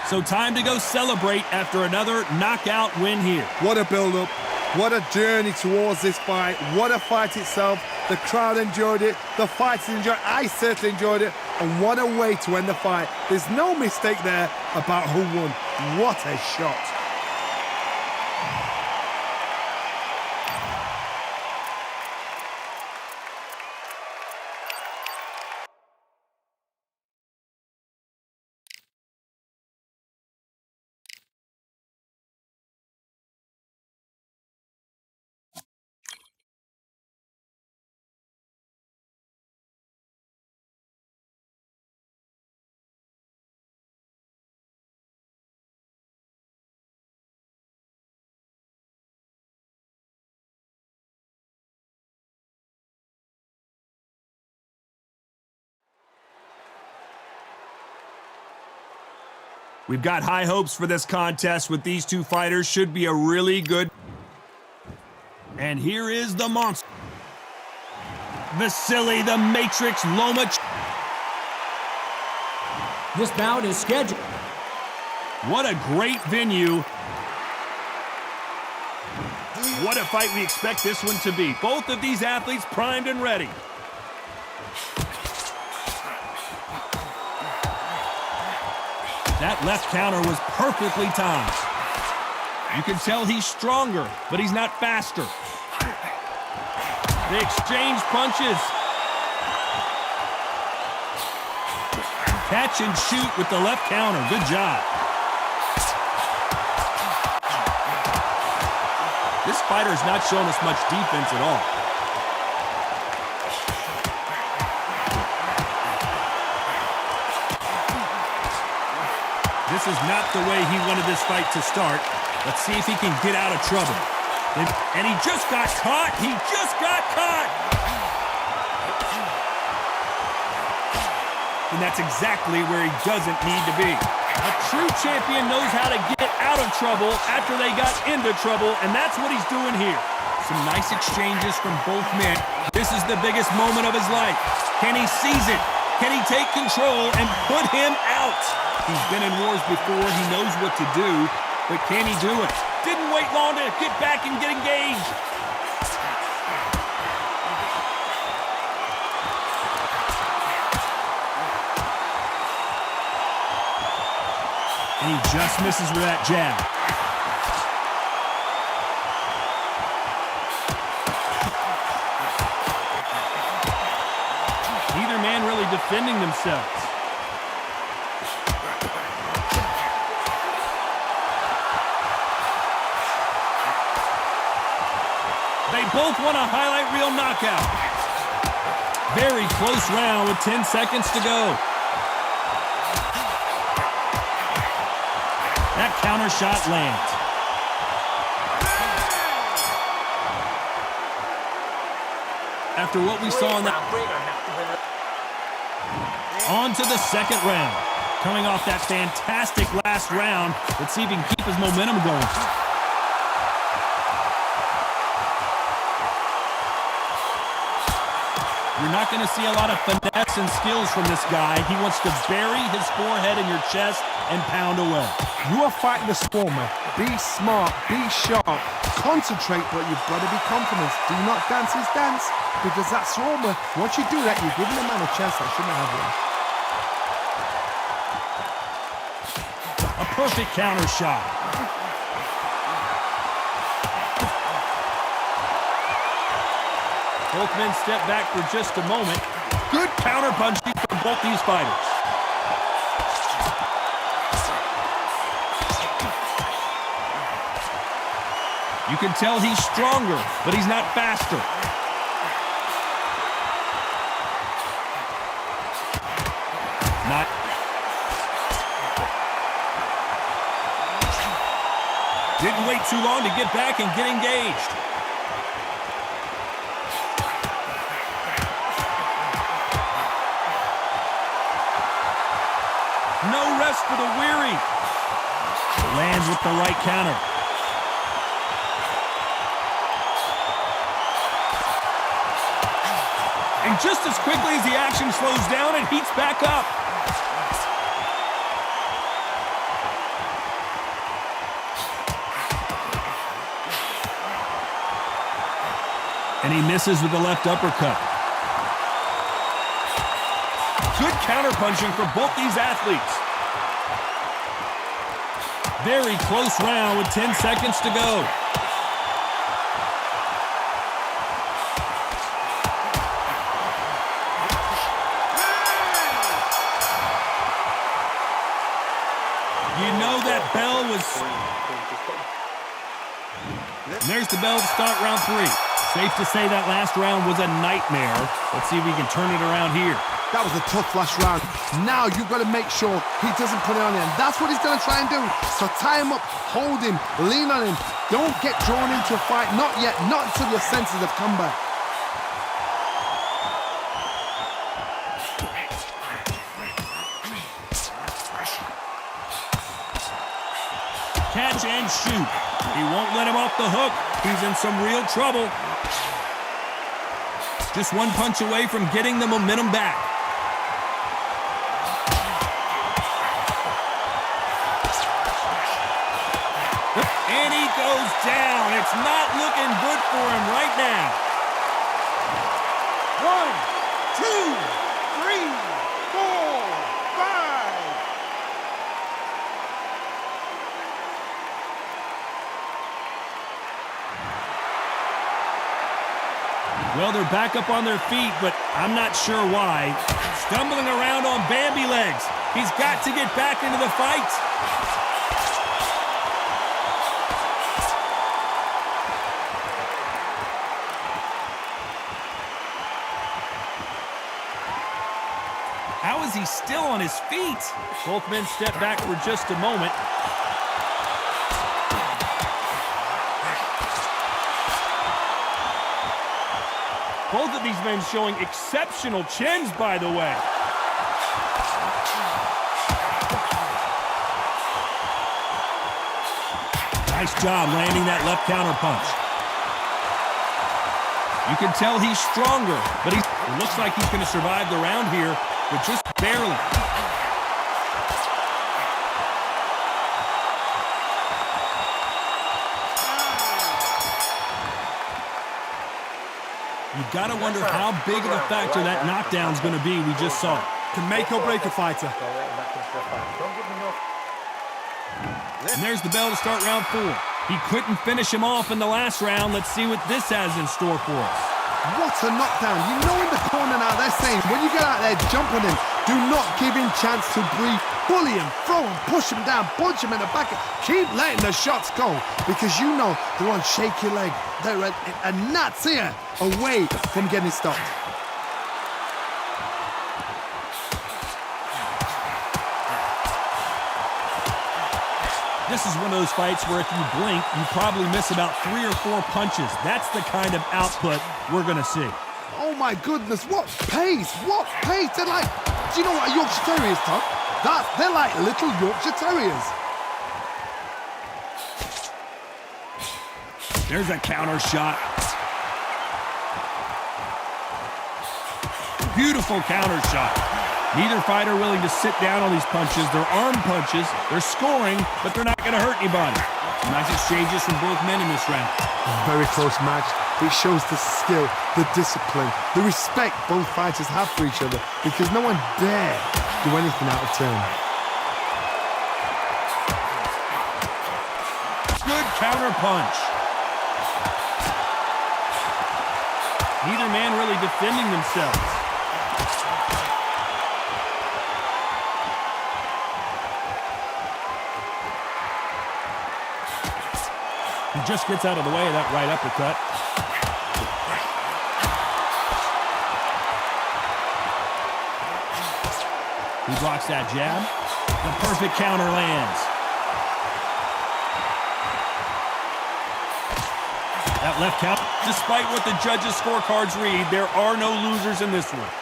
[SPEAKER 1] So time to go celebrate after another knockout win here.
[SPEAKER 3] What a build-up. What a journey towards this fight. What a fight itself. The crowd enjoyed it. The fighters enjoyed it. I certainly enjoyed it. And what a way to end the fight. There's no mistake there about who won. What a shot.
[SPEAKER 1] We've got high hopes for this contest with these two fighters. Should be a really good. And here is the monster. Vasily the Matrix Lomachenko.
[SPEAKER 2] This bout is scheduled.
[SPEAKER 1] What a great venue. What a fight we expect this one to be. Both of these athletes primed and ready. That left counter was perfectly timed. You can tell he's stronger, but he's not faster. They exchange punches. Catch and shoot with the left counter. Good job. This fighter has not shown us much defense at all. This is not the way he wanted this fight to start. Let's see if he can get out of trouble. And he just got caught. He just got caught. And that's exactly where he doesn't need to be. A true champion knows how to get out of trouble after they got into trouble, and that's what he's doing here. Some nice exchanges from both men. This is the biggest moment of his life. Can he seize it? Can he take control and put him out? He's been in wars before. He knows what to do, but can he do it? Didn't wait long to get back and get engaged. And he just misses with that jab. Neither man really defending themselves. They both want a highlight reel knockout. Very close round with 10 seconds to go. That counter shot lands. After what we saw in that... On to the second round. Coming off that fantastic last round. Let's see if he can keep his momentum going. You're not going to see a lot of finesse and skills from this guy. He wants to bury his forehead in your chest and pound away.
[SPEAKER 3] You are fighting the Swarmer. Be smart, be sharp, concentrate, but you've got to be confident. Do not dance his dance, because that Swarmer, once you do that, you're giving the man a chance that shouldn't have one.
[SPEAKER 1] A perfect counter shot. Both men step back for just a moment. Good counter punching from both these fighters. You can tell he's stronger, but he's not faster. Didn't wait too long to get back and get engaged. No rest for the weary. Lands with the right counter. And just as quickly as the action slows down, it heats back up. And he misses with the left uppercut. Good counterpunching for both these athletes. Very close round with 10 seconds to go. You know that bell was... And there's the bell to start round 3. Safe to say that last round was a nightmare. Let's see if we can turn it around here.
[SPEAKER 3] That was a tough last round. Now you've got to make sure he doesn't put it on him. That's what he's going to try and do. So tie him up, hold him, lean on him. Don't get drawn into a fight. Not yet. Not until your senses have come back.
[SPEAKER 1] Catch and shoot. He won't let him off the hook. He's in some real trouble. Just one punch away from getting the momentum back. And he goes down. It's not looking good for him right now.
[SPEAKER 4] 1, 2, 3, 4, 5.
[SPEAKER 1] Well, they're back up on their feet, but I'm not sure why. Stumbling around on Bambi legs. He's got to get back into the fight. How is he still on his feet? Both men step back for just a moment. Both of these men showing exceptional chins, by the way. Nice job landing that left counter punch. You can tell he's stronger, but it looks like he's going to survive the round here, but just barely. You gotta wonder how big of a factor that knockdown's gonna be we just saw.
[SPEAKER 3] Can make or break a fighter.
[SPEAKER 1] And there's the bell to start round 4. He couldn't finish him off in the last round. Let's see what this has in store for us.
[SPEAKER 3] What a knockdown. You know in the corner now they're saying, when you get out there, jump on him. Do not give him chance to breathe. Bully him, throw him, push him down, punch him in the back. Keep letting the shots go because you know they're on shaky leg. They're a gnat's ear away from getting stopped.
[SPEAKER 1] This is one of those fights where if you blink, you probably miss about 3 or 4 punches. That's the kind of output we're gonna see.
[SPEAKER 3] Oh my goodness, what pace, what pace. They're like, do you know what a Yorkshire Terrier is, Tom? They're like little Yorkshire Terriers.
[SPEAKER 1] There's a counter shot. Beautiful counter shot. Neither fighter willing to sit down on these punches. They're arm punches. They're scoring, but they're not going to hurt anybody. Some nice exchanges from both men in this round.
[SPEAKER 3] A very close match. It shows the skill, the discipline, the respect both fighters have for each other because no one dare do anything out of turn.
[SPEAKER 1] Good counter punch. Neither man really defending themselves. He just gets out of the way of that right uppercut. He blocks that jab. The perfect counter lands. That left count. Despite what the judges' scorecards read, there are no losers in this one.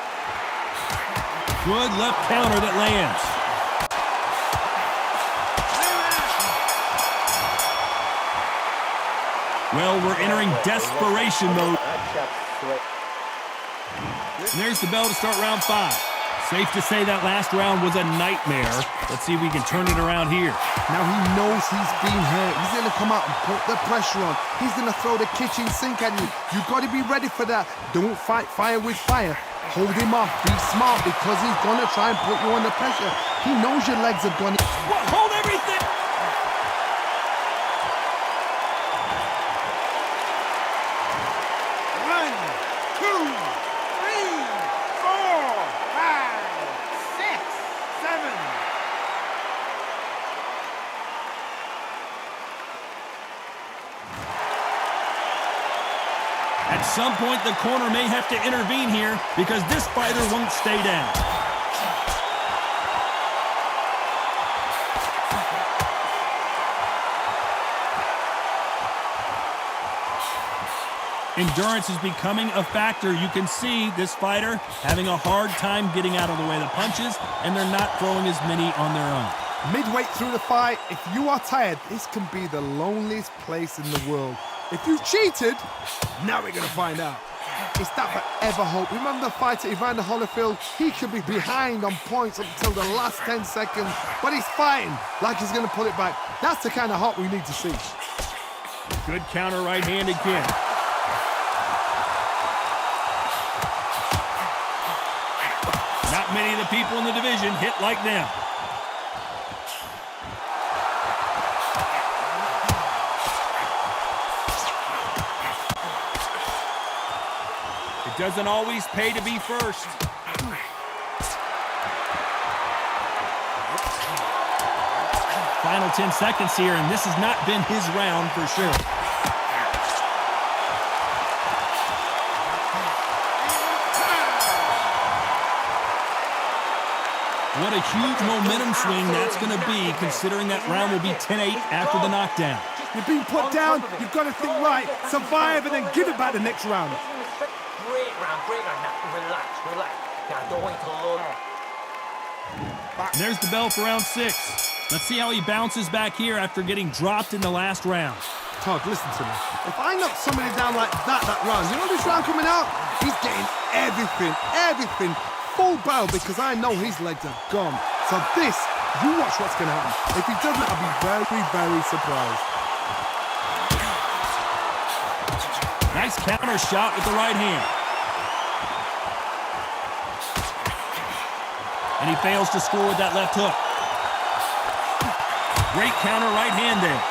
[SPEAKER 1] Good left counter that lands. Well, we're entering desperation mode. And there's the bell to start round 5. Safe to say that last round was a nightmare. Let's see if we can turn it around here.
[SPEAKER 3] Now he knows he's been hurt. He's going to come out and put the pressure on. He's going to throw the kitchen sink at you. You've got to be ready for that. Don't fight fire with fire. Hold him off. Be smart because he's going to try and put you under pressure. He knows your legs have gone.
[SPEAKER 1] Hold everything!
[SPEAKER 4] 6, 7.
[SPEAKER 1] At some point, the corner may have to intervene here because this fighter won't stay down. Endurance is becoming a factor. You can see this fighter having a hard time getting out of the way of the punches, and they're not throwing as many on their own.
[SPEAKER 3] Midway through the fight, if you are tired, this can be the loneliest place in the world. If you cheated, now we're going to find out. It's that forever hope. Remember the fighter Evander Holyfield? He could be behind on points up until the last 10 seconds, but he's fighting like he's going to pull it back. That's the kind of hope we need to see.
[SPEAKER 1] Good counter right hand again. Not many of the people in the division hit like them. It doesn't always pay to be first. Final 10 seconds here, and this has not been his round for sure. What a huge momentum swing that's going to be, considering that round will be 10-8 after the knockdown.
[SPEAKER 3] You're being put down, you've got to think right, survive, and then give it back the next round.
[SPEAKER 5] Great round. Now, relax. Now, don't wait till load.
[SPEAKER 1] And there's the bell for round 6. Let's see how he bounces back here after getting dropped in the last round.
[SPEAKER 3] Todd, listen to me. If I knock somebody down like that round, you know this round coming out? He's getting everything. Full barrel because I know his legs are gone. So this, you watch what's going to happen. If he doesn't, I'll be very surprised.
[SPEAKER 1] Nice counter shot with the right hand. And he fails to score with that left hook. Great counter right hand there.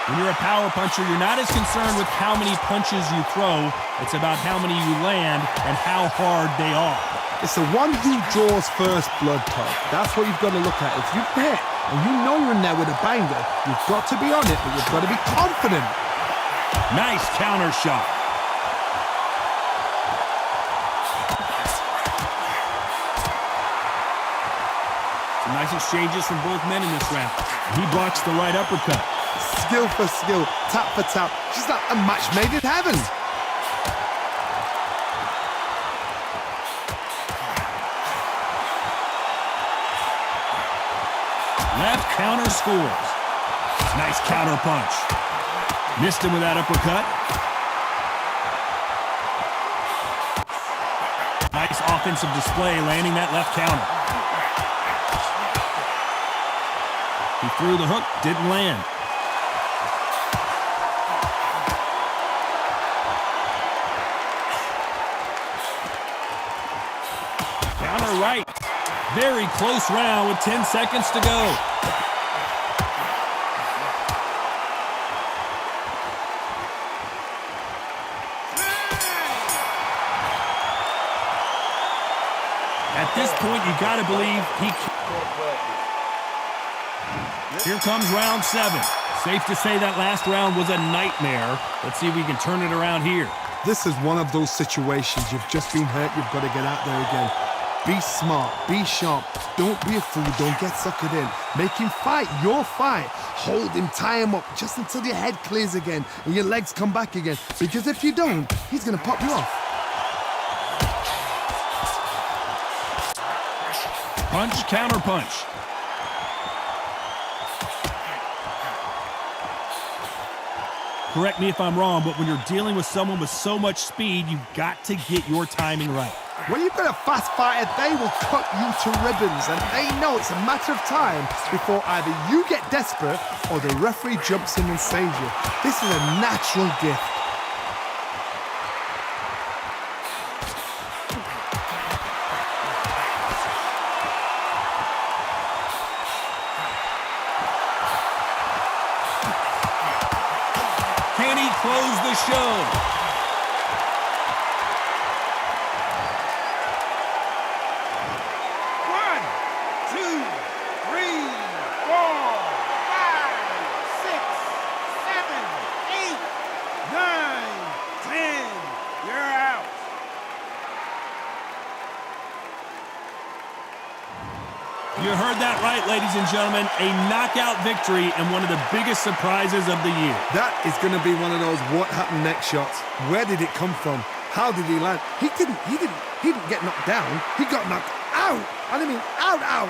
[SPEAKER 1] When you're a power puncher, you're not as concerned with how many punches you throw. It's about how many you land and how hard they are.
[SPEAKER 3] It's the one who draws first blood, Todd. That's what you've got to look at. If you hit and you know you're in there with a banger, you've got to be on it, but you've got to be confident.
[SPEAKER 1] Nice counter shot. Some nice exchanges from both men in this round. He blocks the right uppercut.
[SPEAKER 3] Skill for skill, tap for tap. Just like a match made in heaven.
[SPEAKER 1] Left counter scores. Nice counter punch. Missed him with that uppercut. Nice offensive display, landing that left counter. He threw the hook, didn't land. Counter right. Very close round with 10 seconds to go. At this point, you got to believe he can. Here comes round 7. Safe to say that last round was a nightmare. Let's see if we can turn it around here.
[SPEAKER 3] This is one of those situations. You've just been hurt. You've got to get out there again. Be smart, be sharp, don't be a fool, don't get suckered in. Make him fight your fight. Hold him, tie him up just until your head clears again and your legs come back again. Because if you don't, he's gonna pop you off.
[SPEAKER 1] Punch, counter punch. Correct me if I'm wrong, but when you're dealing with someone with so much speed, you've got to get your timing right.
[SPEAKER 3] When you've got a fast fighter, they will cut you to ribbons, and they know it's a matter of time before either you get desperate or the referee jumps in and saves you. This is a natural gift.
[SPEAKER 1] Can he close the show? You heard that right, ladies and gentlemen. A knockout victory and one of the biggest surprises of the year.
[SPEAKER 3] That is going to be one of those what happened next shots. Where did it come from? How did he land? He didn't get knocked down. He got knocked out. And I mean out.